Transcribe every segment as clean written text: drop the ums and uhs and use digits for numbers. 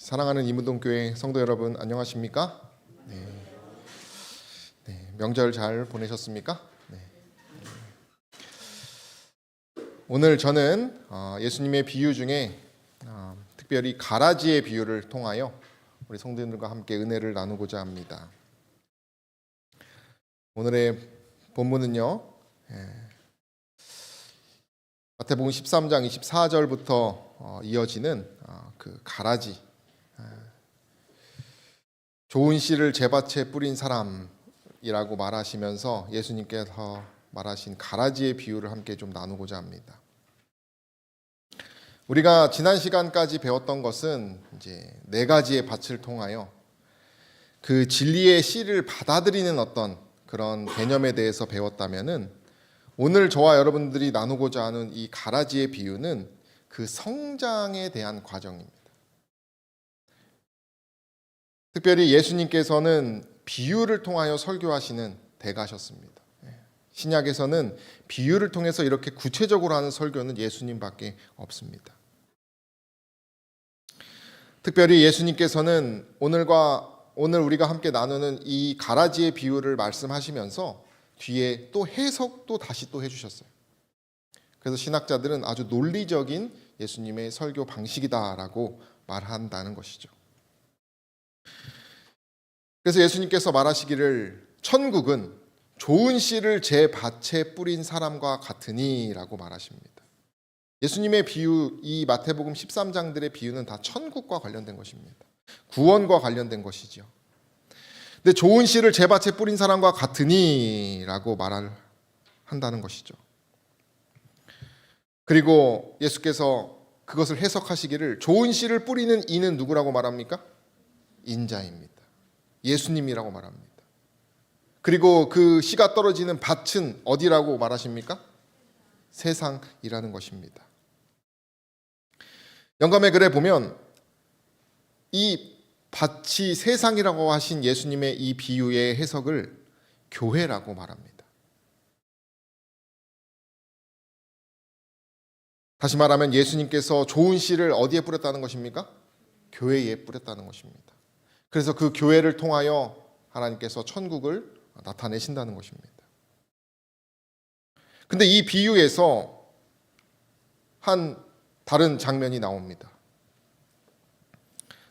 사랑하는 이문동교회 성도 여러분, 안녕하십니까? 명절 잘 보내셨습니까? 오늘 저는 예수님의 비유 중에 특별히 가라지의 비유를 통하여 우리 성도님들과 함께 은혜를 나누고자 합니다. 오늘의 본문은요, 마태복음 13장 24절부터 이어지는 그 가라지, 좋은 씨를 제 밭에 뿌린 사람이라고 말하시면서 예수님께서 말하신 가라지의 비유를 함께 좀 나누고자 합니다. 우리가 지난 시간까지 배웠던 것은 이제 4가지의 밭을 통하여 그 진리의 씨를 받아들이는 어떤 그런 개념에 대해서 배웠다면은, 오늘 저와 여러분들이 나누고자 하는 이 가라지의 비유는 그 성장에 대한 과정입니다. 특별히 예수님께서는 비유를 통하여 설교하시는 대가셨습니다. 신약에서는 비유를 통해서 이렇게 구체적으로 하는 설교는 예수님밖에 없습니다. 특별히 예수님께서는 오늘 우리가 함께 나누는 이 가라지의 비유를 말씀하시면서 뒤에 또 해석도 다시 또 해주셨어요. 그래서 신학자들은 아주 논리적인 예수님의 설교 방식이다라고 말한다는 것이죠. 그래서 예수님께서 말하시기를 천국은 좋은 씨를 제 밭에 뿌린 사람과 같으니 라고 말하십니다. 예수님의 비유, 이 마태복음 13장들의 비유는 다 천국과 관련된 것입니다. 구원과 관련된 것이죠. 근데 좋은 씨를 제 밭에 뿌린 사람과 같으니 라고 말을 한다는 것이죠. 그리고 예수께서 그것을 해석하시기를 좋은 씨를 뿌리는 이는 누구라고 말합니까? 인자입니다. 예수님이라고 말합니다. 그리고 그 씨가 떨어지는 밭은 어디라고 말하십니까? 세상이라는 것입니다. 영감의 글에 보면 이 밭이 세상이라고 하신 예수님의 이 비유의 해석을 교회라고 말합니다. 다시 말하면 예수님께서 좋은 씨를 어디에 뿌렸다는 것입니까? 교회에 뿌렸다는 것입니다. 그래서 그 교회를 통하여 하나님께서 천국을 나타내신다는 것입니다. 근데 이 비유에서 한 다른 장면이 나옵니다.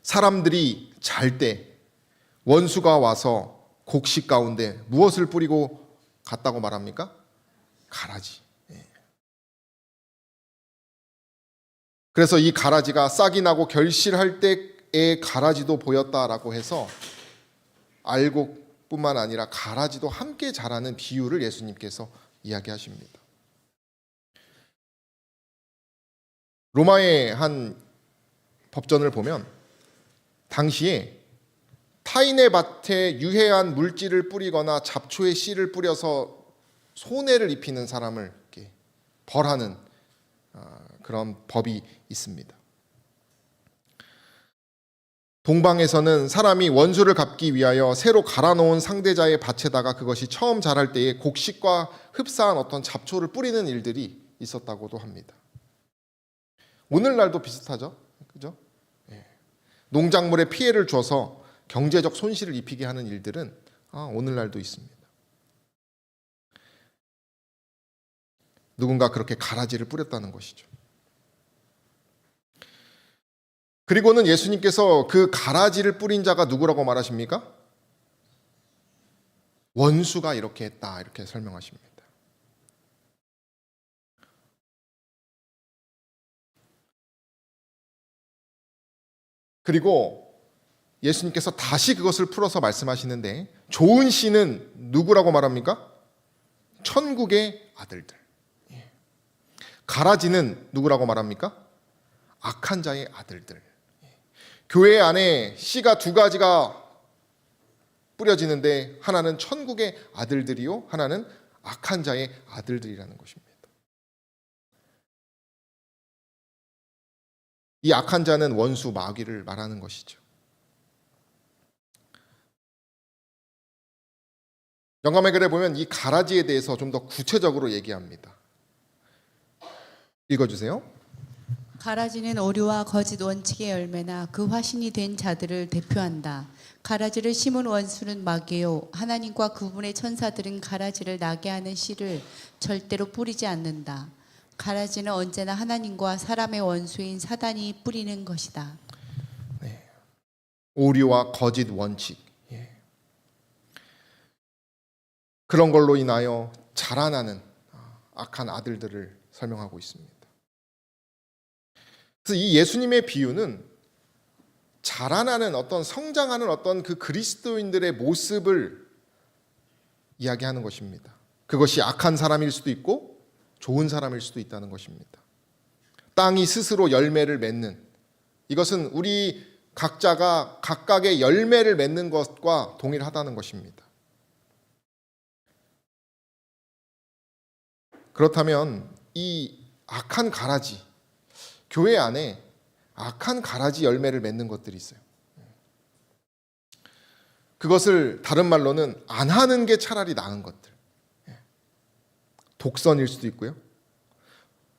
사람들이 잘 때 원수가 와서 곡식 가운데 무엇을 뿌리고 갔다고 말합니까? 가라지. 그래서 이 가라지가 싹이 나고 결실할 때의 가라지도 보였다라고 해서 알곡뿐만 아니라 가라지도 함께 자라는 비유를 예수님께서 이야기하십니다. 로마의 한 법전을 보면 당시에 타인의 밭에 유해한 물질을 뿌리거나 잡초의 씨를 뿌려서 손해를 입히는 사람을 이렇게 벌하는 그런 법이 있습니다. 동방에서는 사람이 원수를 갚기 위하여 새로 갈아놓은 상대자의 밭에다가 그것이 처음 자랄 때에 곡식과 흡사한 어떤 잡초를 뿌리는 일들이 있었다고도 합니다. 오늘날도 비슷하죠? 그죠? 농작물에 피해를 줘서 경제적 손실을 입히게 하는 일들은 오늘날도 있습니다. 누군가 그렇게 가라지를 뿌렸다는 것이죠. 그리고는 예수님께서 그 가라지를 뿌린 자가 누구라고 말하십니까? 원수가 이렇게 했다, 이렇게 설명하십니다. 그리고 예수님께서 다시 그것을 풀어서 말씀하시는데, 좋은 씨는 누구라고 말합니까? 천국의 아들들. 가라지는 누구라고 말합니까? 악한 자의 아들들. 교회 안에 씨가 2가지가 뿌려지는데, 하나는 천국의 아들들이요, 하나는 악한 자의 아들들이라는 것입니다. 이 악한 자는 원수 마귀를 말하는 것이죠. 영감의 글에 보면 이 가라지에 대해서 좀 더 구체적으로 얘기합니다. 읽어주세요. 가라지는 오류와 거짓 원칙의 열매나 그 화신이 된 자들을 대표한다. 가라지를 심은 원수는 마귀요, 하나님과 그분의 천사들은 가라지를 나게 하는 씨를 절대로 뿌리지 않는다. 가라지는 언제나 하나님과 사람의 원수인 사단이 뿌리는 것이다. 오류와 거짓 원칙, 그런 걸로 인하여 자라나는 악한 아들들을 설명하고 있습니다. 그래서 이 예수님의 비유는 자라나는 어떤 성장하는 어떤 그 그리스도인들의 모습을 이야기하는 것입니다. 그것이 악한 사람일 수도 있고 좋은 사람일 수도 있다는 것입니다. 땅이 스스로 열매를 맺는, 이것은 우리 각자가 각각의 열매를 맺는 것과 동일하다는 것입니다. 그렇다면 이 악한 가라지, 교회 안에 악한 가라지 열매를 맺는 것들이 있어요. 그것을 다른 말로는 안 하는 게 차라리 나은 것들. 독선일 수도 있고요.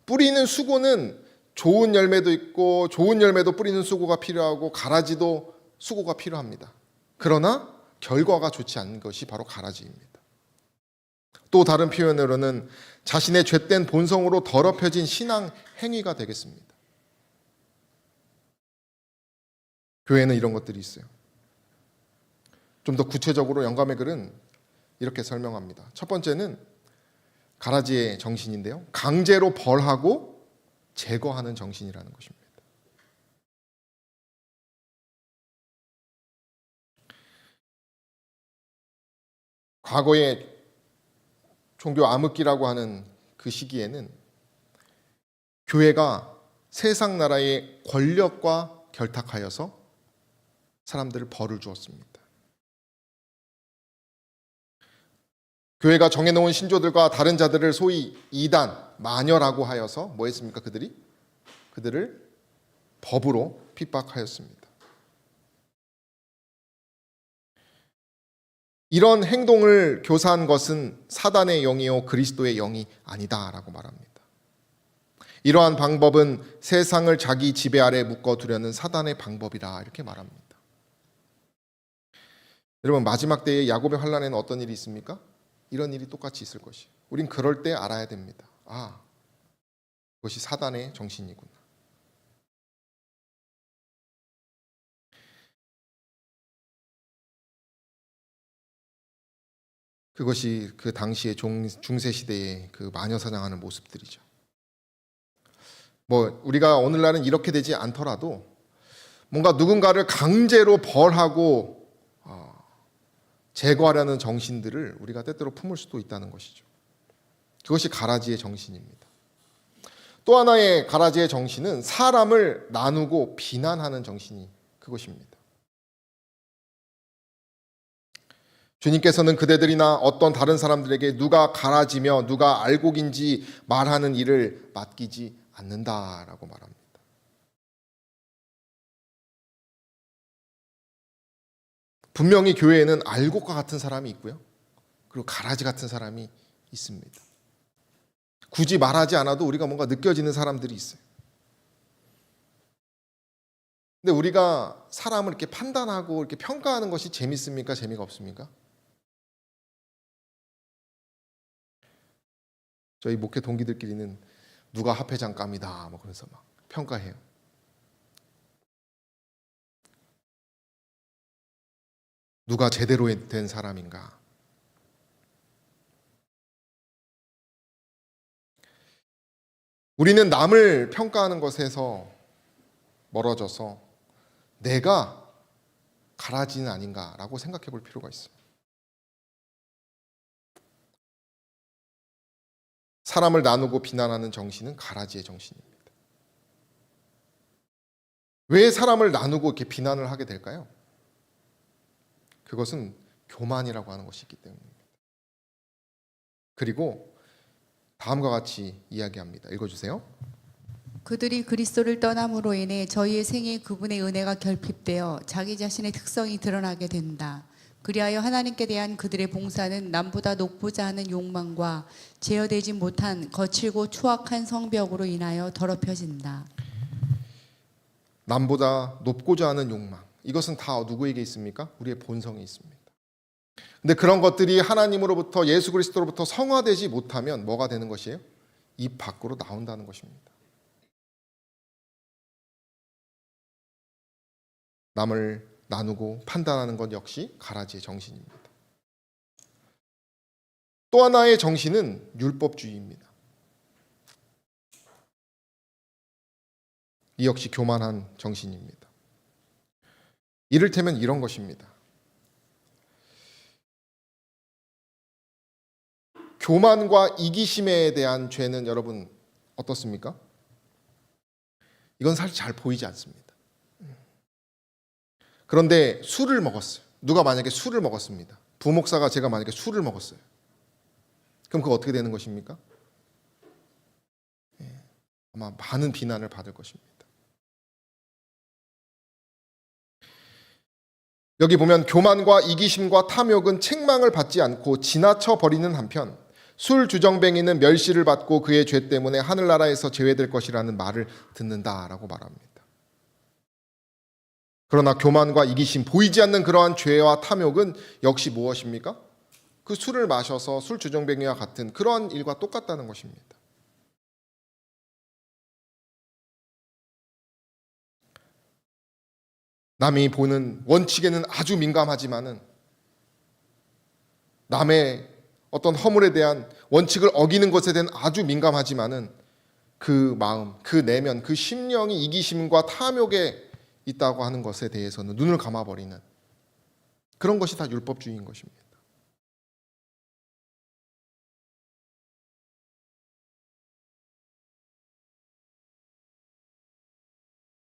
뿌리는 수고는 좋은 열매도 있고 좋은 열매도 뿌리는 수고가 필요하고 가라지도 수고가 필요합니다. 그러나 결과가 좋지 않은 것이 바로 가라지입니다. 또 다른 표현으로는 자신의 죄된 본성으로 더럽혀진 신앙 행위가 되겠습니다. 교회는 이런 것들이 있어요. 좀 더 구체적으로 영감의 글은 이렇게 설명합니다. 첫 번째는 가라지의 정신인데요. 강제로 벌하고 제거하는 정신이라는 것입니다. 과거에 종교 암흑기라고 하는 그 시기에는 교회가 세상 나라의 권력과 결탁하여서 사람들을 벌을 주었습니다. 교회가 정해놓은 신조들과 다른 자들을 소위 이단, 마녀라고 하여서 뭐 했습니까? 그들을 법으로 핍박하였습니다. 이런 행동을 교사한 것은 사단의 영이요 그리스도의 영이 아니다라고 말합니다. 이러한 방법은 세상을 자기 지배 아래 묶어두려는 사단의 방법이라 이렇게 말합니다. 여러분, 마지막 때의 야곱의 환란에는 어떤 일이 있습니까? 이런 일이 똑같이 있을 것이에요. 우린 그럴 때 알아야 됩니다. 아, 그것이 사단의 정신이구나. 그것이 그 당시의 중세 시대의 그 마녀 사냥하는 모습들이죠. 뭐 우리가 오늘날은 이렇게 되지 않더라도 뭔가 누군가를 강제로 벌하고 제거하려는 정신들을 우리가 때때로 품을 수도 있다는 것이죠. 그것이 가라지의 정신입니다. 또 하나의 가라지의 정신은 사람을 나누고 비난하는 정신이 그것입니다. 주님께서는 그대들이나 어떤 다른 사람들에게 누가 가라지며 누가 알곡인지 말하는 일을 맡기지 않는다라고 말합니다. 분명히 교회에는 알곡과 같은 사람이 있고요. 그리고 가라지 같은 사람이 있습니다. 굳이 말하지 않아도 우리가 뭔가 느껴지는 사람들이 있어요. 근데 우리가 사람을 이렇게 판단하고 이렇게 평가하는 것이 재밌습니까? 재미가 없습니까? 저희 목회 동기들끼리는 누가 합회장감이다 뭐 그래서 막 평가해요. 누가 제대로 된 사람인가? 우리는 남을 평가하는 것에서 멀어져서 내가 가라지는 아닌가라고 생각해 볼 필요가 있어요. 사람을 나누고 비난하는 정신은 가라지의 정신입니다. 왜 사람을 나누고 이렇게 비난을 하게 될까요? 그것은 교만이라고 하는 것이 있기 때문입니다. 그리고 다음과 같이 이야기합니다. 읽어주세요. 그들이 그리스도를 떠남으로 인해 저희의 생에 그분의 은혜가 결핍되어 자기 자신의 특성이 드러나게 된다. 그리하여 하나님께 대한 그들의 봉사는 남보다 높고자 하는 욕망과 제어되지 못한 거칠고 추악한 성벽으로 인하여 더럽혀진다. 남보다 높고자 하는 욕망, 이것은 다 누구에게 있습니까? 우리의 본성에 있습니다. 근데 그런 것들이 하나님으로부터, 예수 그리스도로부터 성화되지 못하면 뭐가 되는 것이에요? 입 밖으로 나온다는 것입니다. 남을 나누고 판단하는 것 역시 가라지의 정신입니다. 또 하나의 정신은 율법주의입니다. 이 역시 교만한 정신입니다. 이를테면 이런 것입니다. 교만과 이기심에 대한 죄는 여러분 어떻습니까? 이건 사실 잘 보이지 않습니다. 그런데 술을 먹었어요. 누가 만약에 술을 먹었습니다. 부목사가 제가 만약에 술을 먹었어요. 그럼 그거 어떻게 되는 것입니까? 아마 많은 비난을 받을 것입니다. 여기 보면 교만과 이기심과 탐욕은 책망을 받지 않고 지나쳐 버리는 한편 술 주정뱅이는 멸시를 받고 그의 죄 때문에 하늘나라에서 제외될 것이라는 말을 듣는다라고 말합니다. 그러나 교만과 이기심, 보이지 않는 그러한 죄와 탐욕은 역시 무엇입니까? 그 술을 마셔서 술 주정뱅이와 같은 그러한 일과 똑같다는 것입니다. 남이 보는 원칙에는 아주 민감하지만은 남의 어떤 허물에 대한 원칙을 어기는 것에 대한 아주 민감하지만은 그 마음, 그 내면, 그 심령이 이기심과 탐욕에 있다고 하는 것에 대해서는 눈을 감아버리는 그런 것이 다 율법주의인 것입니다.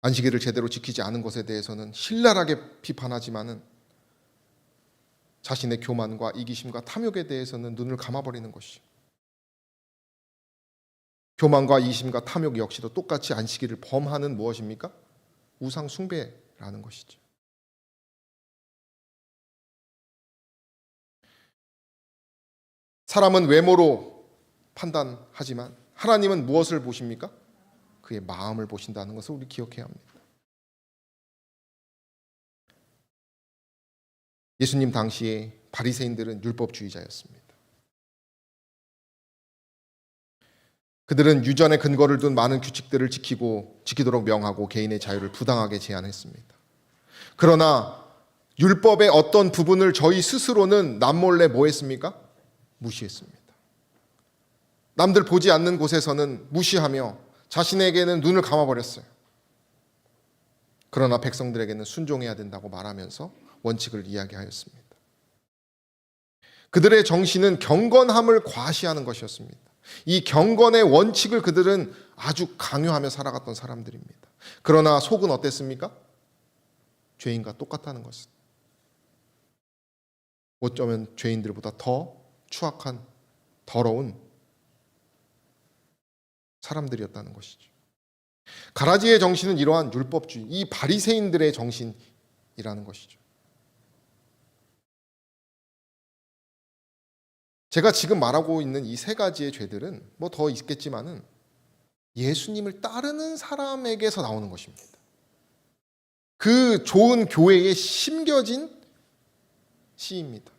안식일을 제대로 지키지 않은 것에 대해서는 신랄하게 비판하지만은 자신의 교만과 이기심과 탐욕에 대해서는 눈을 감아버리는 것이죠. 교만과 이기심과 탐욕 역시도 똑같이 안식일을 범하는 무엇입니까? 우상 숭배라는 것이죠. 사람은 외모로 판단하지만 하나님은 무엇을 보십니까? 그의 마음을 보신다는 것을 우리 기억해야 합니다. 예수님 당시에 바리새인들은 율법주의자였습니다. 그들은 유전의 근거를 둔 많은 규칙들을 지키도록 명하고 개인의 자유를 부당하게 제한했습니다. 그러나 율법의 어떤 부분을 저희 스스로는 남몰래 뭐 했습니까? 무시했습니다. 남들 보지 않는 곳에서는 무시하며 자신에게는 눈을 감아버렸어요. 그러나 백성들에게는 순종해야 된다고 말하면서 원칙을 이야기하였습니다. 그들의 정신은 경건함을 과시하는 것이었습니다. 이 경건의 원칙을 그들은 아주 강요하며 살아갔던 사람들입니다. 그러나 속은 어땠습니까? 죄인과 똑같다는 것은. 어쩌면 죄인들보다 더 추악한, 더러운 사람들이었다는 것이죠. 가라지의 정신은 이러한 율법주의, 이 바리새인들의 정신이라는 것이죠. 제가 지금 말하고 있는 이 세 가지의 죄들은 뭐 더 있겠지만은 예수님을 따르는 사람에게서 나오는 것입니다. 그 좋은 교회에 심겨진 시입니다.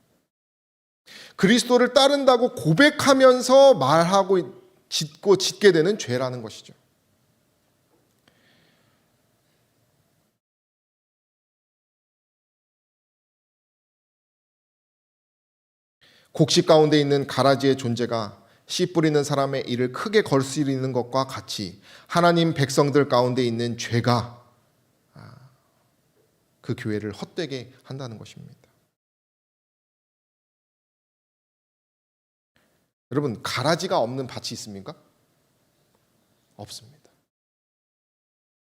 그리스도를 따른다고 고백하면서 말하고 짓게 되는 죄라는 것이죠. 곡식 가운데 있는 가라지의 존재가 씨 뿌리는 사람의 이를 크게 거스리는 것과 같이 하나님 백성들 가운데 있는 죄가 그 교회를 헛되게 한다는 것입니다. 여러분, 가라지가 없는 밭이 있습니까? 없습니다.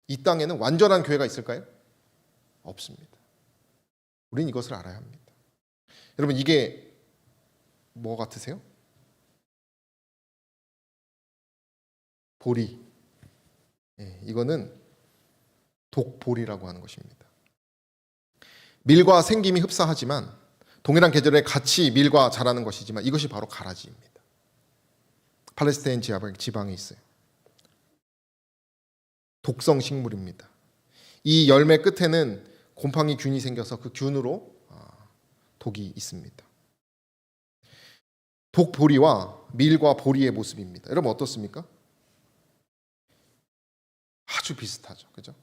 이 땅에는 완전한 교회가 있을까요? 없습니다. 우린 이것을 알아야 합니다. 여러분, 이게 뭐 같으세요? 보리. 이거는 독보리라고 하는 것입니다. 밀과 생김이 흡사하지만 동일한 계절에 같이 밀과 자라는 것이지만 이것이 바로 가라지입니다. 팔레스타인 지방에 있어요. 독성 식물입니다. 이 열매 끝에는 곰팡이 균이 생겨서 그 균으로 독이 있습니다. 독보리와 밀과 보리의 모습입니다. 여러분 어떻습니까? 아주 비슷하죠. 그죠?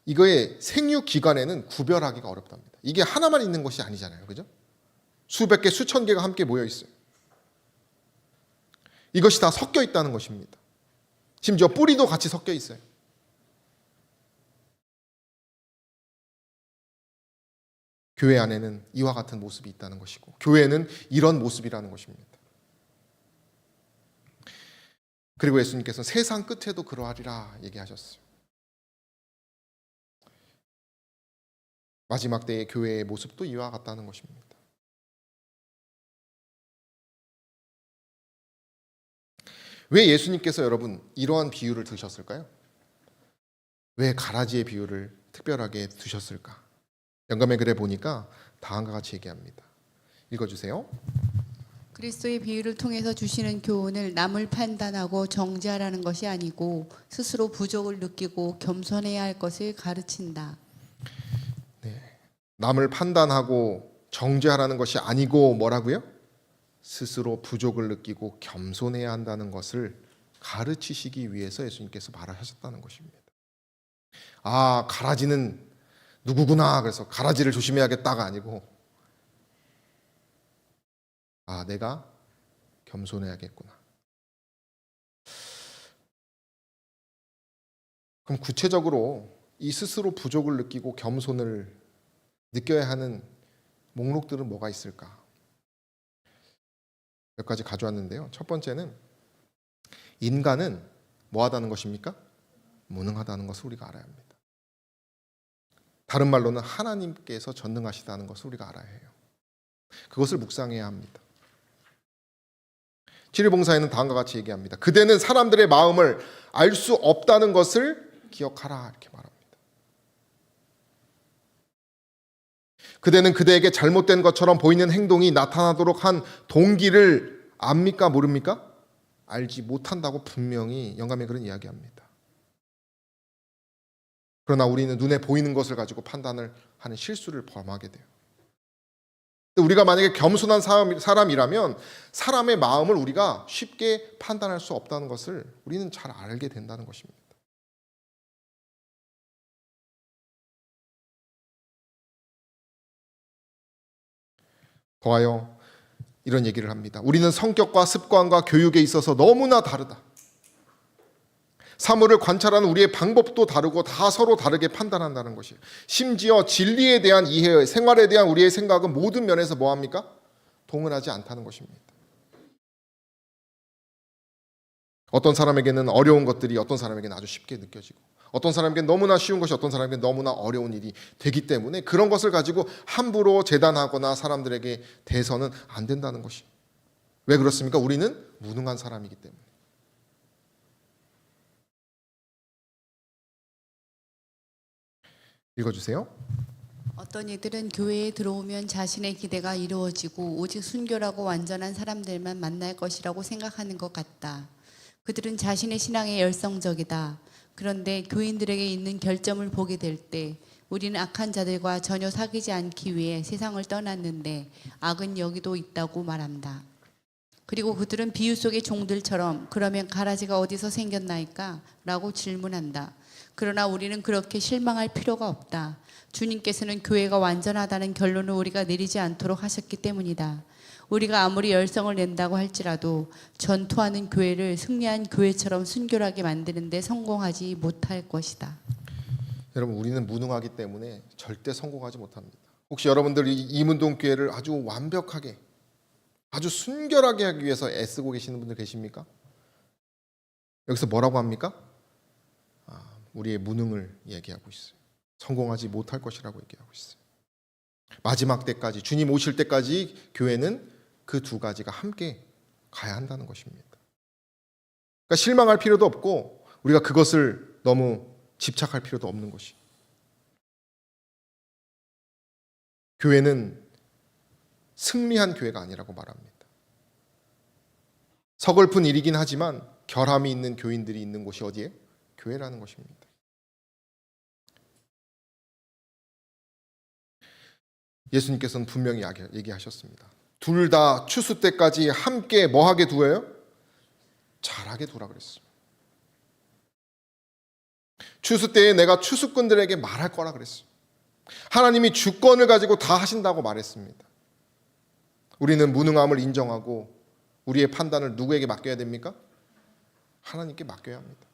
이거의 생육 기관에는 구별하기가 어렵답니다. 이게 하나만 있는 것이 아니잖아요. 그죠? 수백 개, 수천 개가 함께 모여 있어요. 이것이 다 섞여 있다는 것입니다. 심지어 뿌리도 같이 섞여 있어요. 교회 안에는 이와 같은 모습이 있다는 것이고, 교회는 이런 모습이라는 것입니다. 그리고 예수님께서는 세상 끝에도 그러하리라 얘기하셨어요. 마지막 때의 교회의 모습도 이와 같다는 것입니다. 왜 예수님께서 여러분 이러한 비유를 드셨을까요? 왜 가라지의 비유를 특별하게 두셨을까? 영감의 글에 보니까 다음과 같이 얘기합니다. 읽어주세요. 그리스도의 비유를 통해서 주시는 교훈을 남을 판단하고 정죄하라는 것이 아니고 스스로 부족을 느끼고 겸손해야 할 것을 가르친다. 남을 판단하고 정죄하라는 것이 아니고 뭐라고요? 스스로 부족을 느끼고 겸손해야 한다는 것을 가르치시기 위해서 예수님께서 말하셨다는 것입니다. 아, 가라지는 누구구나. 그래서 가라지를 조심해야겠다가 아니고, 아, 내가 겸손해야겠구나. 그럼 구체적으로 이 스스로 부족을 느끼고 겸손을 느껴야 하는 목록들은 뭐가 있을까? 몇 가지 가져왔는데요. 첫 번째는 인간은 뭐하다는 것입니까? 무능하다는 것을 우리가 알아야 합니다. 다른 말로는 하나님께서 전능하시다는 것을 우리가 알아야 해요. 그것을 묵상해야 합니다. 치료봉사에는 다음과 같이 얘기합니다. 그대는 사람들의 마음을 알 수 없다는 것을 기억하라 이렇게 말합니다. 그대는 그대에게 잘못된 것처럼 보이는 행동이 나타나도록 한 동기를 압니까 모릅니까? 알지 못한다고 분명히 영감의 글은 이야기합니다. 그러나 우리는 눈에 보이는 것을 가지고 판단을 하는 실수를 범하게 돼요. 우리가 만약에 겸손한 사람이라면 사람의 마음을 우리가 쉽게 판단할 수 없다는 것을 우리는 잘 알게 된다는 것입니다. 더하여 이런 얘기를 합니다. 우리는 성격과 습관과 교육에 있어서 너무나 다르다. 사물을 관찰하는 우리의 방법도 다르고 다 서로 다르게 판단한다는 것이에요. 심지어 진리에 대한 이해, 생활에 대한 우리의 생각은 모든 면에서 뭐합니까? 동일하지 않다는 것입니다. 어떤 사람에게는 어려운 것들이 어떤 사람에게는 아주 쉽게 느껴지고, 어떤 사람에게는 너무나 쉬운 것이 어떤 사람에게는 너무나 어려운 일이 되기 때문에 그런 것을 가지고 함부로 재단하거나 사람들에게 대서는 안 된다는 것이. 왜 그렇습니까? 우리는 무능한 사람이기 때문에. 읽어주세요. 어떤 이들은 교회에 들어오면 자신의 기대가 이루어지고 오직 순결하고 완전한 사람들만 만날 것이라고 생각하는 것 같다. 그들은 자신의 신앙에 열성적이다. 그런데 교인들에게 있는 결점을 보게 될 때 우리는 악한 자들과 전혀 사귀지 않기 위해 세상을 떠났는데 악은 여기도 있다고 말한다. 그리고 그들은 비유 속의 종들처럼 그러면 가라지가 어디서 생겼나이까? 라고 질문한다. 그러나 우리는 그렇게 실망할 필요가 없다. 주님께서는 교회가 완전하다는 결론을 우리가 내리지 않도록 하셨기 때문이다. 우리가 아무리 열성을 낸다고 할지라도 전투하는 교회를 승리한 교회처럼 순결하게 만드는 데 성공하지 못할 것이다. 여러분, 우리는 무능하기 때문에 절대 성공하지 못합니다. 혹시 여러분들이 이문동 교회를 아주 완벽하게, 아주 순결하게 하기 위해서 애쓰고 계시는 분들 계십니까? 여기서 뭐라고 합니까? 우리의 무능을 얘기하고 있어요. 성공하지 못할 것이라고 얘기하고 있어요. 마지막 때까지, 주님 오실 때까지 교회는 그 두 가지가 함께 가야 한다는 것입니다. 그러니까 실망할 필요도 없고 우리가 그것을 너무 집착할 필요도 없는 것이. 교회는 승리한 교회가 아니라고 말합니다. 서글픈 일이긴 하지만 결함이 있는 교인들이 있는 곳이 어디에? 교회라는 것입니다. 예수님께서는 분명히 얘기하셨습니다. 둘 다 추수 때까지 함께 뭐하게 두어요? 자라게 두라 그랬어요. 추수 때에 내가 추수꾼들에게 말할 거라 그랬어요. 하나님이 주권을 가지고 다 하신다고 말했습니다. 우리는 무능함을 인정하고 우리의 판단을 누구에게 맡겨야 됩니까? 하나님께 맡겨야 합니다.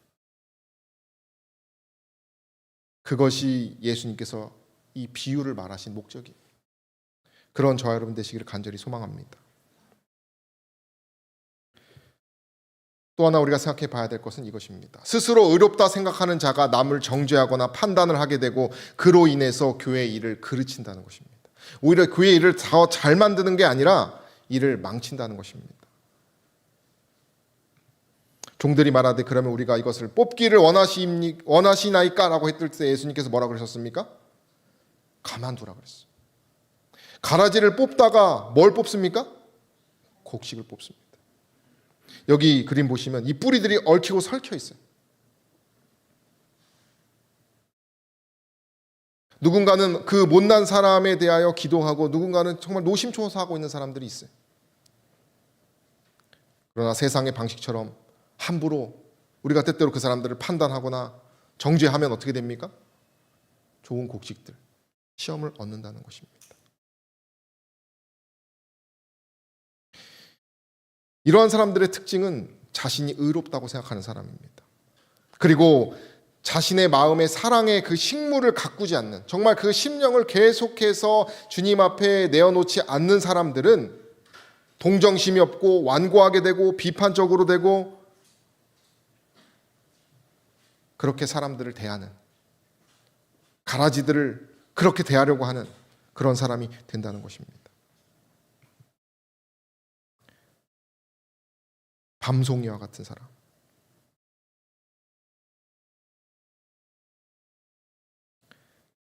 그것이 예수님께서 이 비유를 말하신 목적이에요. 그런 저와 여러분 되시기를 간절히 소망합니다. 또 하나 우리가 생각해 봐야 될 것은 이것입니다. 스스로 의롭다 생각하는 자가 남을 정죄하거나 판단을 하게 되고 그로 인해서 교회의 일을 그르친다는 것입니다. 오히려 교회의 일을 더 잘 만드는 게 아니라 일을 망친다는 것입니다. 종들이 말하되 그러면 우리가 이것을 뽑기를 원하시나이까? 라고 했을 때 예수님께서 뭐라고 그러셨습니까? 가만두라 그랬어요. 가라지를 뽑다가 뭘 뽑습니까? 곡식을 뽑습니다. 여기 그림 보시면 이 뿌리들이 얽히고 설켜 있어요. 누군가는 그 못난 사람에 대하여 기도하고 누군가는 정말 노심초사하고 있는 사람들이 있어요. 그러나 세상의 방식처럼 함부로 우리가 때때로 그 사람들을 판단하거나 정죄하면 어떻게 됩니까? 좋은 곡식들, 시험을 얻는다는 것입니다. 이러한 사람들의 특징은 자신이 의롭다고 생각하는 사람입니다. 그리고 자신의 마음의 사랑의 그 식물을 가꾸지 않는, 정말 그 심령을 계속해서 주님 앞에 내어놓지 않는 사람들은 동정심이 없고 완고하게 되고 비판적으로 되고 그렇게 사람들을 대하는, 가라지들을 그렇게 대하려고 하는 그런 사람이 된다는 것입니다. 밤송이와 같은 사람.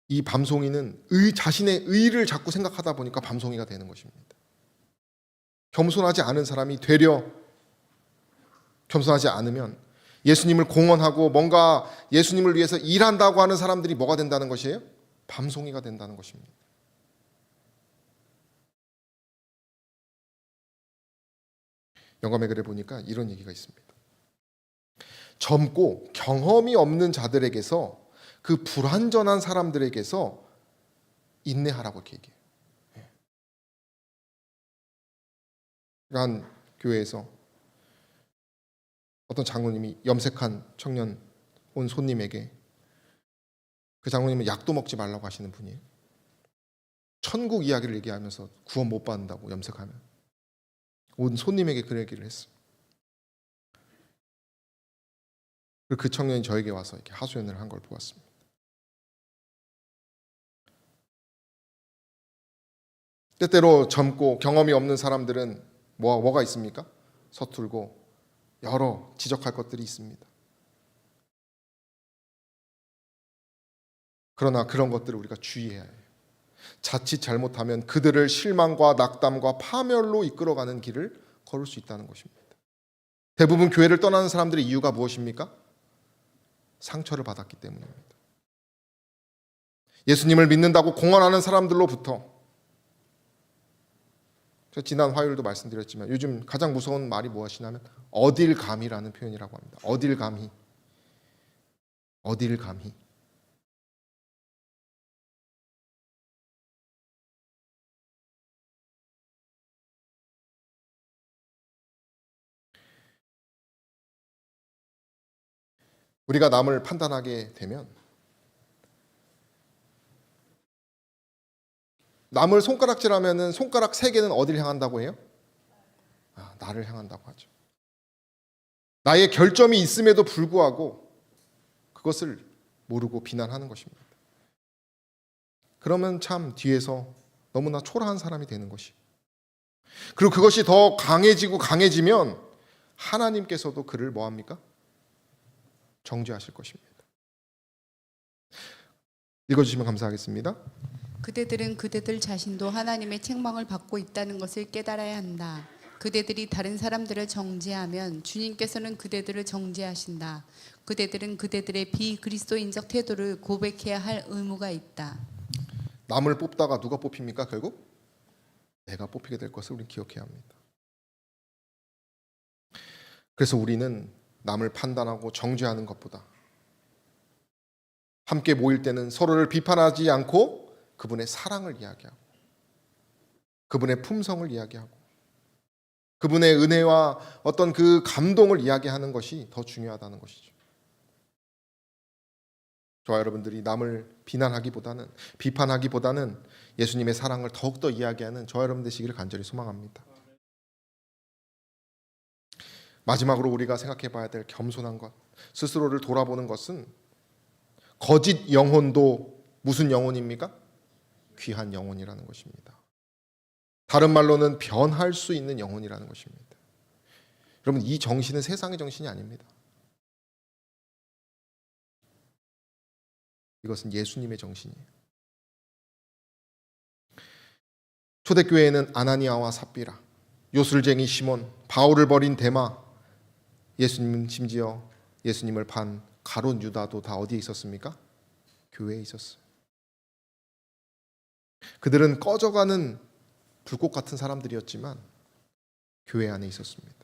이 밤송이는 자신의 의를 자꾸 생각하다 보니까 밤송이가 되는 것입니다. 겸손하지 않은 사람이 되려 겸손하지 않으면 예수님을 공언하고 뭔가 예수님을 위해서 일한다고 하는 사람들이 뭐가 된다는 것이에요? 밤송이가 된다는 것입니다. 영감의 글에 보니까 이런 얘기가 있습니다. 젊고 경험이 없는 자들에게서, 그 불완전한 사람들에게서 인내하라고 이렇게 얘기해요. 한 교회에서 어떤 장로님이 염색한 청년 온 손님에게, 그 장로님은 약도 먹지 말라고 하시는 분이에요. 천국 이야기를 얘기하면서 구원 못 받는다고 염색하면 온 손님에게 그 얘기를 했어요. 그리고 그 청년이 저에게 와서 이렇게 하소연을 한 걸 보았습니다. 때때로 젊고 경험이 없는 사람들은 뭐가 있습니까? 서툴고 여러 지적할 것들이 있습니다. 그러나 그런 것들을 우리가 주의해야 해요. 자칫 잘못하면 그들을 실망과 낙담과 파멸로 이끌어가는 길을 걸을 수 있다는 것입니다. 대부분 교회를 떠나는 사람들의 이유가 무엇입니까? 상처를 받았기 때문입니다. 예수님을 믿는다고 공언하는 사람들로부터, 제가 지난 화요일도 말씀드렸지만 요즘 가장 무서운 말이 무엇이냐면 어딜 감히라는 표현이라고 합니다. 어딜 감히. 어딜 감히. 우리가 남을 판단하게 되면 남을 손가락질하면은 손가락 3개는 어디를 향한다고 해요? 나를 향한다고 하죠. 나의 결점이 있음에도 불구하고 그것을 모르고 비난하는 것입니다. 그러면 참 뒤에서 너무나 초라한 사람이 되는 것이. 그리고 그것이 더 강해지고 강해지면 하나님께서도 그를 뭐합니까? 정죄하실 것입니다. 읽어주시면 감사하겠습니다. 그대들은 그대들 자신도 하나님의 책망을 받고 있다는 것을 깨달아야 한다. 그대들이 다른 사람들을 정죄하면 주님께서는 그대들을 정죄하신다. 그대들은 그대들의 비그리스도인적 태도를 고백해야 할 의무가 있다. 남을 뽑다가 누가 뽑힙니까? 결국 내가 뽑히게 될 것을 우리는 기억해야 합니다. 그래서 우리는 남을 판단하고 정죄하는 것보다 함께 모일 때는 서로를 비판하지 않고 그분의 사랑을 이야기하고 그분의 품성을 이야기하고 그분의 은혜와 어떤 그 감동을 이야기하는 것이 더 중요하다는 것이죠. 저와 여러분들이 남을 비난하기보다는 비판하기보다는 예수님의 사랑을 더욱더 이야기하는 저와 여러분 되시기를 간절히 소망합니다. 마지막으로 우리가 생각해 봐야 될 겸손한 것, 스스로를 돌아보는 것은 거짓 영혼도 무슨 영혼입니까? 귀한 영혼이라는 것입니다. 다른 말로는 변할 수 있는 영혼이라는 것입니다. 여러분, 이 정신은 세상의 정신이 아닙니다. 이것은 예수님의 정신이에요. 초대교회에는 아나니아와 삽비라, 요술쟁이 시몬, 바울을 버린 데마, 예수님은 심지어 예수님을 판 가룟 유다도 다 어디에 있었습니까? 교회에 있었어요. 그들은 꺼져가는 불꽃 같은 사람들이었지만 교회 안에 있었습니다.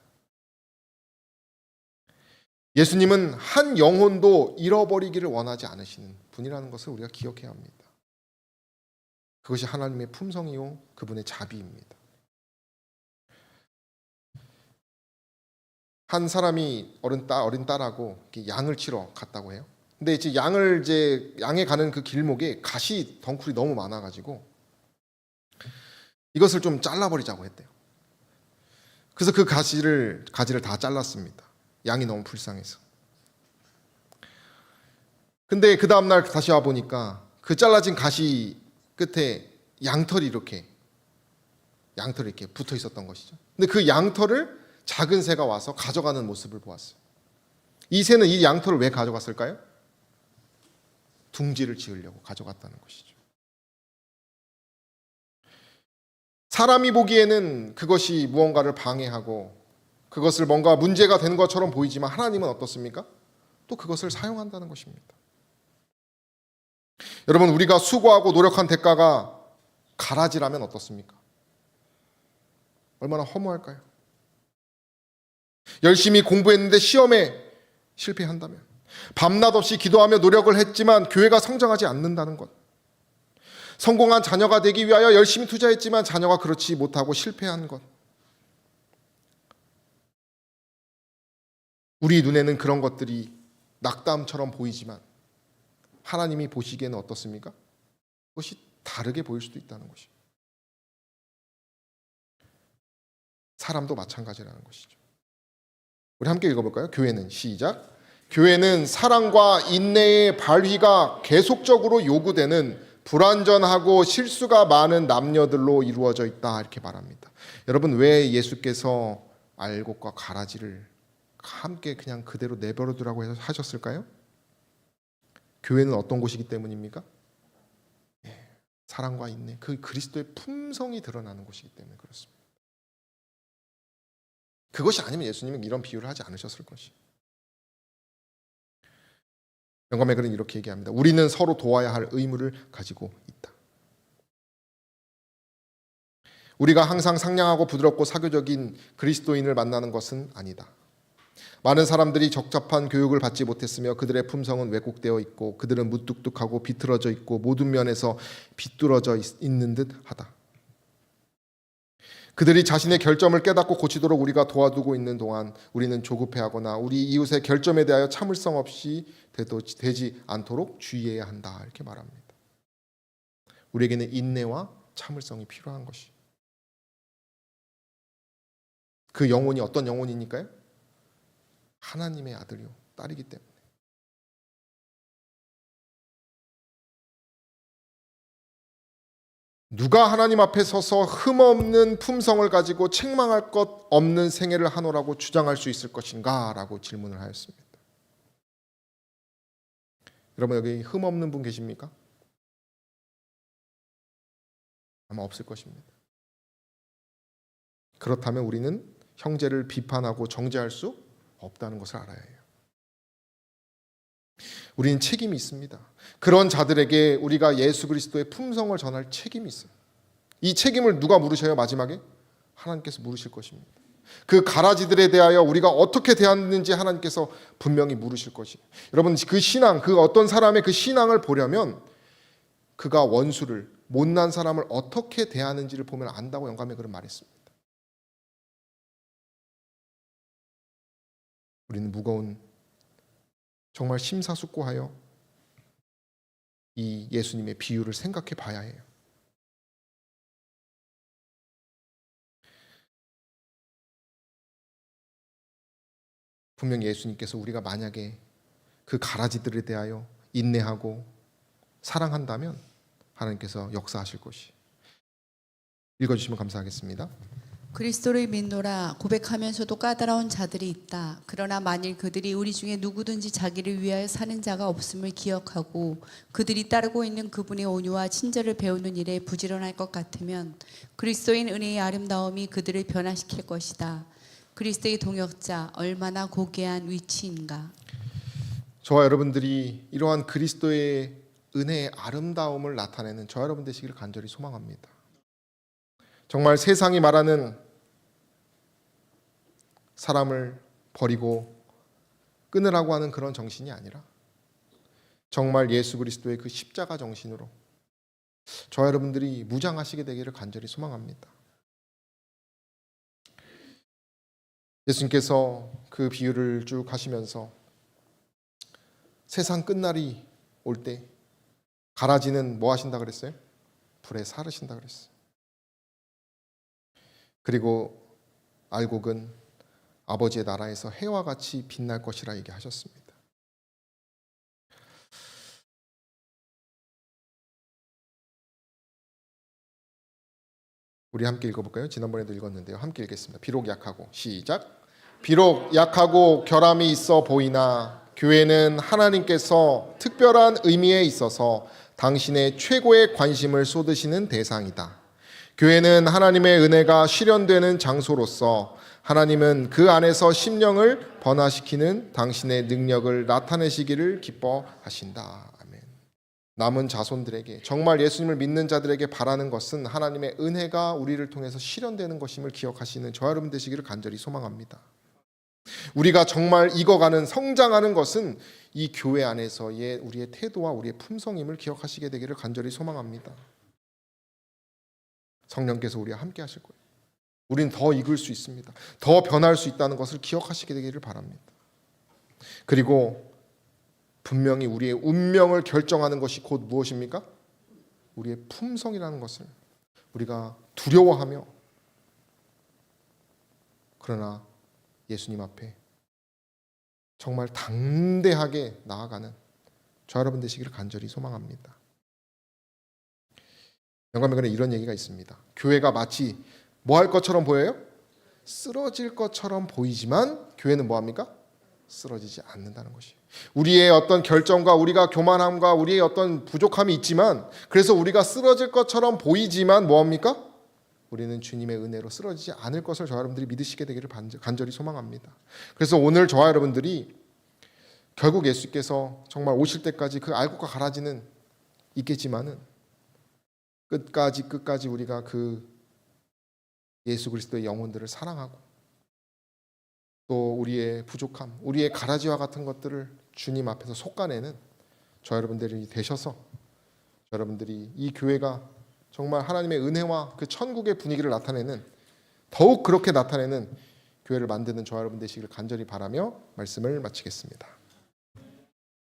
예수님은 한 영혼도 잃어버리기를 원하지 않으시는 분이라는 것을 우리가 기억해야 합니다. 그것이 하나님의 품성이요 그분의 자비입니다. 한 사람이 어린 딸하고 양을 치러 갔다고 해요. 근데 이제 양에 가는 그 길목에 가시 덩쿨이 너무 많아가지고 이것을 좀 잘라버리자고 했대요. 그래서 그 가지를 다 잘랐습니다. 양이 너무 불쌍해서. 근데 그 다음날 다시 와 보니까 그 잘라진 가시 끝에 양털이 이렇게 붙어 있었던 것이죠. 근데 그 양털을 작은 새가 와서 가져가는 모습을 보았어요. 이 새는 이 양털을 왜 가져갔을까요? 둥지를 지으려고 가져갔다는 것이죠. 사람이 보기에는 그것이 무언가를 방해하고 그것을 뭔가 문제가 된 것처럼 보이지만 하나님은 어떻습니까? 또 그것을 사용한다는 것입니다. 여러분, 우리가 수고하고 노력한 대가가 가라지라면 어떻습니까? 얼마나 허무할까요? 열심히 공부했는데 시험에 실패한다면, 밤낮 없이 기도하며 노력을 했지만 교회가 성장하지 않는다는 것, 성공한 자녀가 되기 위하여 열심히 투자했지만 자녀가 그렇지 못하고 실패한 것, 우리 눈에는 그런 것들이 낙담처럼 보이지만 하나님이 보시기에는 어떻습니까? 그것이 다르게 보일 수도 있다는 것이죠. 사람도 마찬가지라는 것이죠. 우리 함께 읽어볼까요? 교회는, 시작. 교회는 사랑과 인내의 발휘가 계속적으로 요구되는 불완전하고 실수가 많은 남녀들로 이루어져 있다, 이렇게 말합니다. 여러분, 왜 예수께서 알곡과 가라지를 함께 그냥 그대로 내버려 두라고 하셨을까요? 교회는 어떤 곳이기 때문입니까? 사랑과 인내, 그 그리스도의 품성이 드러나는 곳이기 때문에 그렇습니다. 그것이 아니면 예수님은 이런 비유를 하지 않으셨을 것이에요. 영감의 글은 이렇게 얘기합니다. 우리는 서로 도와야 할 의무를 가지고 있다. 우리가 항상 상냥하고 부드럽고 사교적인 그리스도인을 만나는 것은 아니다. 많은 사람들이 적합한 교육을 받지 못했으며 그들의 품성은 왜곡되어 있고 그들은 무뚝뚝하고 비틀어져 있고 모든 면에서 비뚤어져 있는 듯 하다. 그들이 자신의 결점을 깨닫고 고치도록 우리가 도와두고 있는 동안 우리는 조급해하거나 우리 이웃의 결점에 대하여 참을성 없이 되지 않도록 주의해야 한다, 이렇게 말합니다. 우리에게는 인내와 참을성이 필요한 것이. 그 영혼이 어떤 영혼이니까요? 하나님의 아들이요 딸이기 때문에. 누가 하나님 앞에 서서 흠없는 품성을 가지고 책망할 것 없는 생애를 하노라고 주장할 수 있을 것인가? 라고 질문을 하였습니다. 여러분, 여기 흠없는 분 계십니까? 아마 없을 것입니다. 그렇다면 우리는 형제를 비판하고 정죄할 수 없다는 것을 알아야 해요. 우리는 책임이 있습니다. 그런 자들에게 우리가 예수 그리스도의 품성을 전할 책임이 있어요. 이 책임을 누가 물으셔요? 마지막에 하나님께서 물으실 것입니다. 그 가라지들에 대하여 우리가 어떻게 대하는지 하나님께서 분명히 물으실 것이에요. 여러분, 그 신앙, 그 어떤 사람의 그 신앙을 보려면 그가 원수를, 못난 사람을 어떻게 대하는지를 보면 안다고 영감에 그런 말했습니다. 우리는 무거운, 정말 심사숙고하여 이 예수님의 비유를 생각해 봐야 해요. 분명히 예수님께서 우리가 만약에 그 가라지들에 대하여 인내하고 사랑한다면 하나님께서 역사하실 것이. 읽어주시면 감사하겠습니다. 그리스도를 믿노라 고백하면서도 까다로운 자들이 있다. 그러나 만일 그들이 우리 중에 누구든지 자기를 위하여 사는 자가 없음을 기억하고 그들이 따르고 있는 그분의 온유와 친절을 배우는 일에 부지런할 것 같으면 그리스도인 은혜의 아름다움이 그들을 변화시킬 것이다. 그리스도의 동역자 얼마나 고귀한 위치인가. 저와 여러분들이 이러한 그리스도의 은혜의 아름다움을 나타내는 저와 여러분 되시기를 간절히 소망합니다. 정말 세상이 말하는 사람을 버리고 끊으라고 하는 그런 정신이 아니라 정말 예수 그리스도의 그 십자가 정신으로 저와 여러분들이 무장하시게 되기를 간절히 소망합니다. 예수님께서 그 비유를 쭉 하시면서 세상 끝날이 올 때 가라지는 뭐 하신다 그랬어요? 불에 사르신다 그랬어요. 그리고 알곡은 아버지의 나라에서 해와 같이 빛날 것이라 얘기하셨습니다. 우리 함께 읽어볼까요? 지난번에도 읽었는데요. 함께 읽겠습니다. 비록 약하고, 시작. 비록 약하고 결함이 있어 보이나 교회는 하나님께서 특별한 의미에 있어서 당신의 최고의 관심을 쏟으시는 대상이다. 교회는 하나님의 은혜가 실현되는 장소로서 하나님은 그 안에서 심령을 번화시키는 당신의 능력을 나타내시기를 기뻐하신다. 아멘. 남은 자손들에게, 정말 예수님을 믿는 자들에게 바라는 것은 하나님의 은혜가 우리를 통해서 실현되는 것임을 기억하시는 저와 여러분 되시기를 간절히 소망합니다. 우리가 정말 익어가는, 성장하는 것은 이 교회 안에서의 우리의 태도와 우리의 품성임을 기억하시게 되기를 간절히 소망합니다. 성령께서 우리와 함께 하실 거예요. 우리는 더 익을 수 있습니다. 더 변할 수 있다는 것을 기억하시게 되기를 바랍니다. 그리고 분명히 우리의 운명을 결정하는 것이 곧 무엇입니까? 우리의 품성이라는 것을 우리가 두려워하며 그러나 예수님 앞에 정말 당대하게 나아가는 저 여러분 되시기를 간절히 소망합니다. 영감에 이런 얘기가 있습니다. 교회가 마치 뭐 할 것처럼 보여요? 쓰러질 것처럼 보이지만 교회는 뭐 합니까? 쓰러지지 않는다는 것이에요. 우리의 어떤 결정과 우리가 교만함과 우리의 어떤 부족함이 있지만 그래서 우리가 쓰러질 것처럼 보이지만 뭐 합니까? 우리는 주님의 은혜로 쓰러지지 않을 것을 저와 여러분들이 믿으시게 되기를 간절히 소망합니다. 그래서 오늘 저와 여러분들이 결국 예수께서 정말 오실 때까지 그 알곡과 가라지는 있겠지만은 끝까지 우리가 그 예수 그리스도의 영혼들을 사랑하고 또 우리의 부족함, 우리의 가라지와 같은 것들을 주님 앞에서 솎아내는 저 여러분들이 되셔서 여러분들이 이 교회가 정말 하나님의 은혜와 그 천국의 분위기를 나타내는, 더욱 그렇게 나타내는 교회를 만드는 저 여러분 되시기를 간절히 바라며 말씀을 마치겠습니다.